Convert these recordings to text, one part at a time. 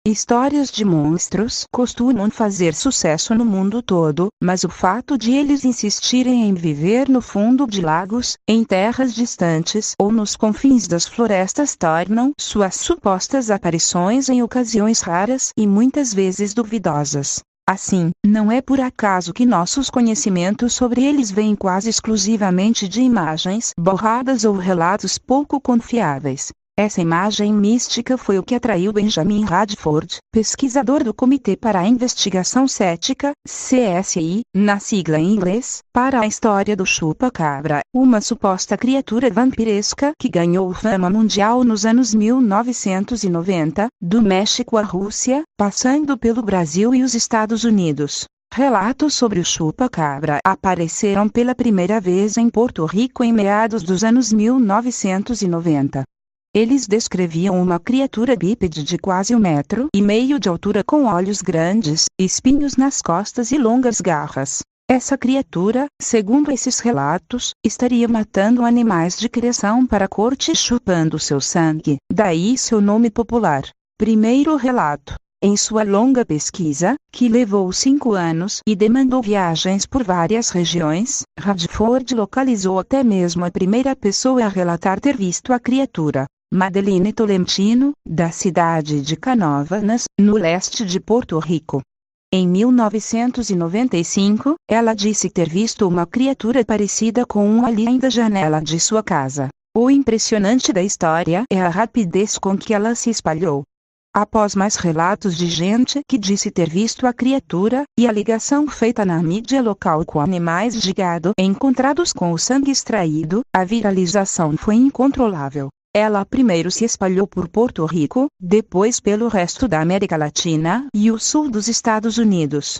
Histórias de monstros costumam fazer sucesso no mundo todo, mas o fato de eles insistirem em viver no fundo de lagos, em terras distantes ou nos confins das florestas tornam suas supostas aparições em ocasiões raras e muitas vezes duvidosas. Assim, não é por acaso que nossos conhecimentos sobre eles vêm quase exclusivamente de imagens borradas ou relatos pouco confiáveis. Essa imagem mística foi o que atraiu Benjamin Radford, pesquisador do Comitê para a Investigação Cética, CSI, na sigla em inglês, para a história do chupa-cabra, uma suposta criatura vampiresca que ganhou fama mundial nos anos 1990, do México à Rússia, passando pelo Brasil e os Estados Unidos. Relatos sobre o chupa-cabra apareceram pela primeira vez em Porto Rico em meados dos anos 1990. Eles descreviam uma criatura bípede de quase 1,5 metro de altura com olhos grandes, espinhos nas costas e longas garras. Essa criatura, segundo esses relatos, estaria matando animais de criação para a corte e chupando seu sangue, daí seu nome popular. Primeiro relato. Em sua longa pesquisa, que levou 5 anos e demandou viagens por várias regiões, Radford localizou até mesmo a primeira pessoa a relatar ter visto a criatura. Madeline Tolentino, da cidade de Canóvanas, no leste de Porto Rico. Em 1995, ela disse ter visto uma criatura parecida com um alien da janela de sua casa. O impressionante da história é a rapidez com que ela se espalhou. Após mais relatos de gente que disse ter visto a criatura, e a ligação feita na mídia local com animais de gado encontrados com o sangue extraído, a viralização foi incontrolável. Ela primeiro se espalhou por Porto Rico, depois pelo resto da América Latina e o sul dos Estados Unidos.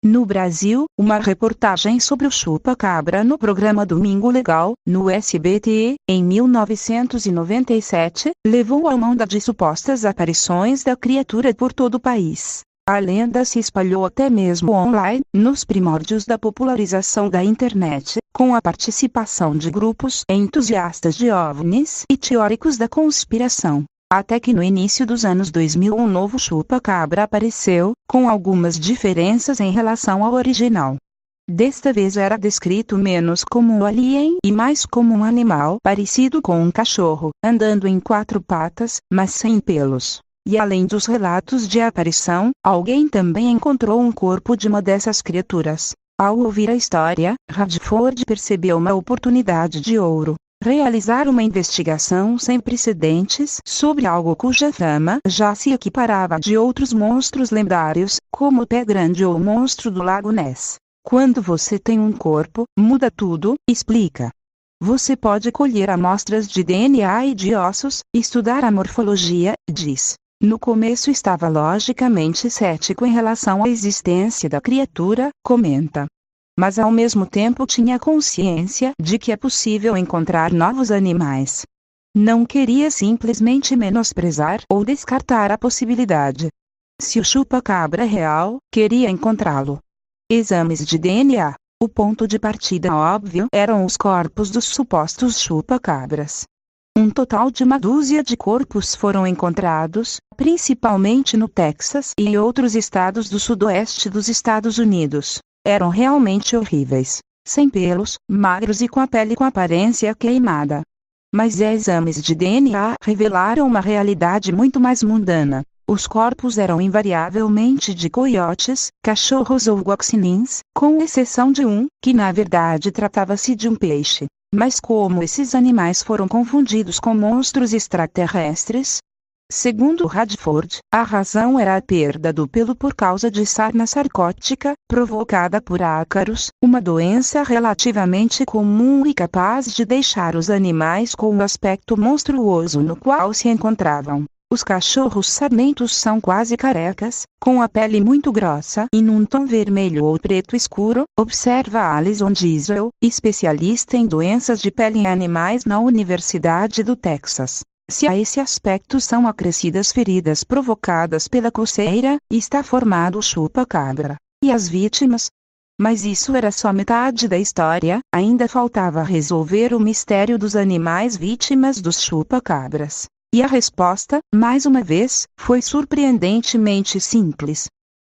No Brasil, uma reportagem sobre o chupa-cabra no programa Domingo Legal, no SBT, em 1997, levou à onda de supostas aparições da criatura por todo o país. A lenda se espalhou até mesmo online, nos primórdios da popularização da internet, com a participação de grupos entusiastas de OVNIs e teóricos da conspiração. Até que no início dos anos 2000 um novo chupa-cabra apareceu, com algumas diferenças em relação ao original. Desta vez era descrito menos como um alien e mais como um animal parecido com um cachorro, andando em 4 patas, mas sem pelos. E além dos relatos de aparição, alguém também encontrou um corpo de uma dessas criaturas. Ao ouvir a história, Radford percebeu uma oportunidade de ouro. Realizar uma investigação sem precedentes sobre algo cuja fama já se equiparava a de outros monstros lendários, como o Pé Grande ou o monstro do Lago Ness. Quando você tem um corpo, muda tudo, explica. Você pode colher amostras de DNA e de ossos, estudar a morfologia, diz. No começo estava logicamente cético em relação à existência da criatura, comenta. Mas ao mesmo tempo tinha consciência de que é possível encontrar novos animais. Não queria simplesmente menosprezar ou descartar a possibilidade. Se o chupa-cabra é real, queria encontrá-lo. Exames de DNA. O ponto de partida óbvio eram os corpos dos supostos chupa-cabras. Um total de 1 dúzia de corpos foram encontrados, principalmente no Texas e outros estados do sudoeste dos Estados Unidos. Eram realmente horríveis, sem pelos, magros e com a pele com aparência queimada. Mas exames de DNA revelaram uma realidade muito mais mundana. Os corpos eram invariavelmente de coiotes, cachorros ou guaxinins, com exceção de um, que na verdade tratava-se de um peixe. Mas como esses animais foram confundidos com monstros extraterrestres? Segundo Radford, a razão era a perda do pelo por causa de sarna sarcótica, provocada por ácaros, uma doença relativamente comum e capaz de deixar os animais com o aspecto monstruoso no qual se encontravam. Os cachorros sarmentos são quase carecas, com a pele muito grossa e num tom vermelho ou preto escuro, observa Alison Diesel, especialista em doenças de pele em animais na Universidade do Texas. Se a esse aspecto são acrescidas feridas provocadas pela coceira, está formado o chupa-cabra. E as vítimas? Mas isso era só metade da história, ainda faltava resolver o mistério dos animais vítimas dos chupa-cabras. E a resposta, mais uma vez, foi surpreendentemente simples.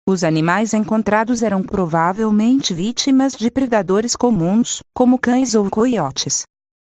Os animais encontrados eram provavelmente vítimas de predadores comuns, como cães ou coiotes.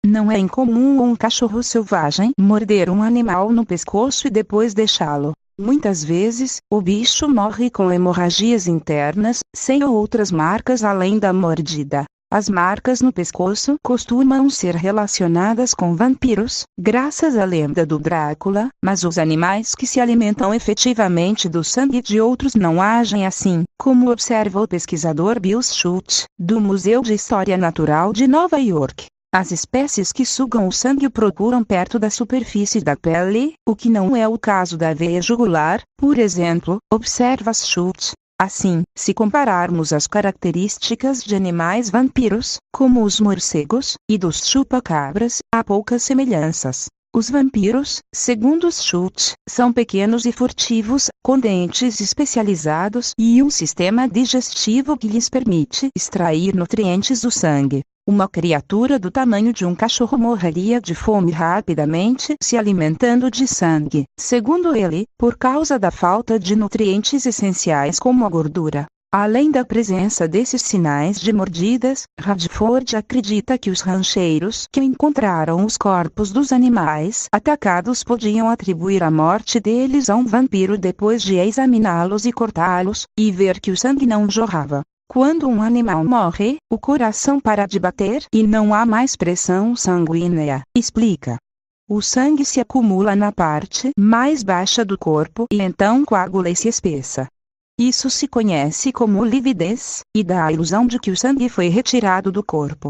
Não é incomum um cachorro selvagem morder um animal no pescoço e depois deixá-lo. Muitas vezes, o bicho morre com hemorragias internas, sem outras marcas além da mordida. As marcas no pescoço costumam ser relacionadas com vampiros, graças à lenda do Drácula, mas os animais que se alimentam efetivamente do sangue de outros não agem assim, como observa o pesquisador Bill Schultz, do Museu de História Natural de Nova York. As espécies que sugam o sangue procuram perto da superfície da pele, o que não é o caso da veia jugular, por exemplo, observa Schultz. Assim, se compararmos as características de animais vampiros, como os morcegos, e dos chupa-cabras, há poucas semelhanças. Os vampiros, segundo Schultz, são pequenos e furtivos, com dentes especializados e um sistema digestivo que lhes permite extrair nutrientes do sangue. Uma criatura do tamanho de um cachorro morreria de fome rapidamente se alimentando de sangue, segundo ele, por causa da falta de nutrientes essenciais como a gordura. Além da presença desses sinais de mordidas, Radford acredita que os rancheiros que encontraram os corpos dos animais atacados podiam atribuir a morte deles a um vampiro depois de examiná-los e cortá-los, e ver que o sangue não jorrava. Quando um animal morre, o coração para de bater e não há mais pressão sanguínea, explica. O sangue se acumula na parte mais baixa do corpo e então coagula e se espessa. Isso se conhece como lividez, e dá a ilusão de que o sangue foi retirado do corpo.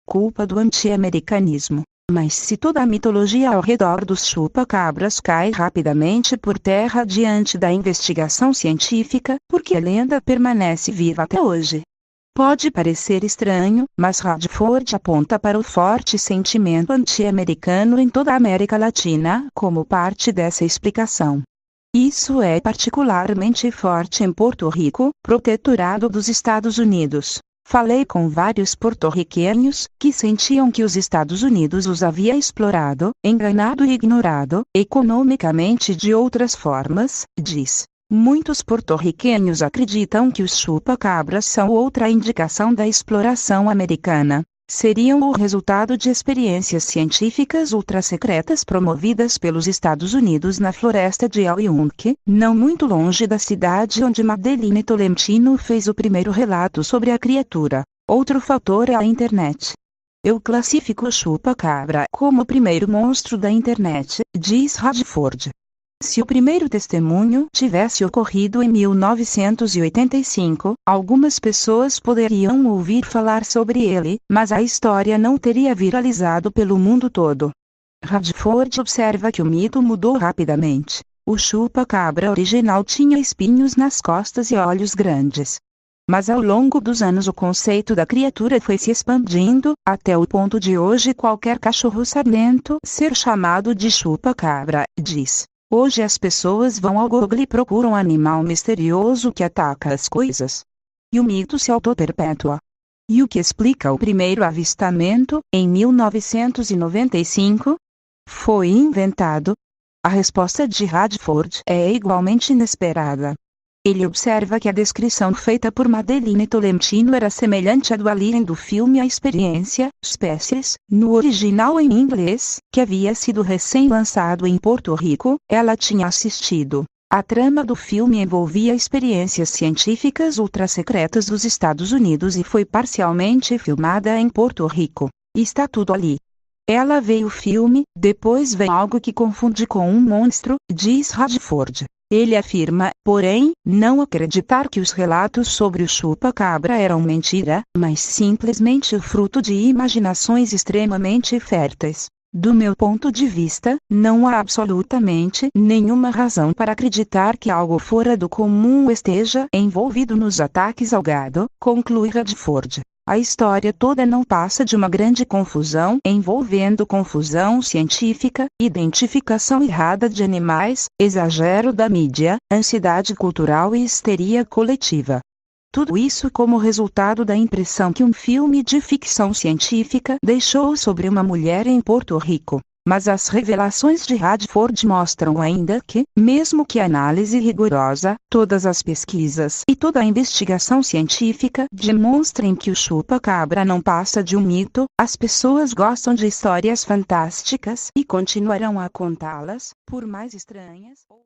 Culpa do anti-americanismo. Mas se toda a mitologia ao redor dos chupa-cabras cai rapidamente por terra diante da investigação científica, porque a lenda permanece viva até hoje. Pode parecer estranho, mas Radford aponta para o forte sentimento anti-americano em toda a América Latina como parte dessa explicação. Isso é particularmente forte em Porto Rico, protetorado dos Estados Unidos. Falei com vários porto-riquenhos, que sentiam que os Estados Unidos os havia explorado, enganado e ignorado, economicamente de outras formas, diz. Muitos porto-riquenhos acreditam que os chupa-cabras são outra indicação da exploração americana. Seriam o resultado de experiências científicas ultra-secretas promovidas pelos Estados Unidos na floresta de Alliunk, não muito longe da cidade onde Madeline Tolentino fez o primeiro relato sobre a criatura. Outro fator é a internet. Eu classifico o chupa-cabra como o primeiro monstro da internet, diz Radford. Se o primeiro testemunho tivesse ocorrido em 1985, algumas pessoas poderiam ouvir falar sobre ele, mas a história não teria viralizado pelo mundo todo. Radford observa que o mito mudou rapidamente. O chupa-cabra original tinha espinhos nas costas e olhos grandes. Mas ao longo dos anos o conceito da criatura foi se expandindo, até o ponto de hoje qualquer cachorro sarnento ser chamado de chupa-cabra, diz. Hoje as pessoas vão ao Google e procuram um animal misterioso que ataca as coisas. E o mito se auto-perpetua. E o que explica o primeiro avistamento, em 1995? Foi inventado? A resposta de Radford é igualmente inesperada. Ele observa que a descrição feita por Madeline Tolentino era semelhante à do alien do filme A Experiência, Species, no original em inglês, que havia sido recém-lançado em Porto Rico, ela tinha assistido. A trama do filme envolvia experiências científicas ultra-secretas dos Estados Unidos e foi parcialmente filmada em Porto Rico. Está tudo ali. Ela vê o filme, depois vem algo que confunde com um monstro, diz Radford. Ele afirma, porém, não acreditar que os relatos sobre o chupa-cabra eram mentira, mas simplesmente o fruto de imaginações extremamente férteis. Do meu ponto de vista, não há absolutamente nenhuma razão para acreditar que algo fora do comum esteja envolvido nos ataques ao gado, conclui Radford. A história toda não passa de uma grande confusão envolvendo confusão científica, identificação errada de animais, exagero da mídia, ansiedade cultural e histeria coletiva. Tudo isso como resultado da impressão que um filme de ficção científica deixou sobre uma mulher em Porto Rico. Mas as revelações de Radford mostram ainda que, mesmo que a análise rigorosa, todas as pesquisas e toda a investigação científica demonstrem que o chupa-cabra não passa de um mito, as pessoas gostam de histórias fantásticas e continuarão a contá-las, por mais estranhas ou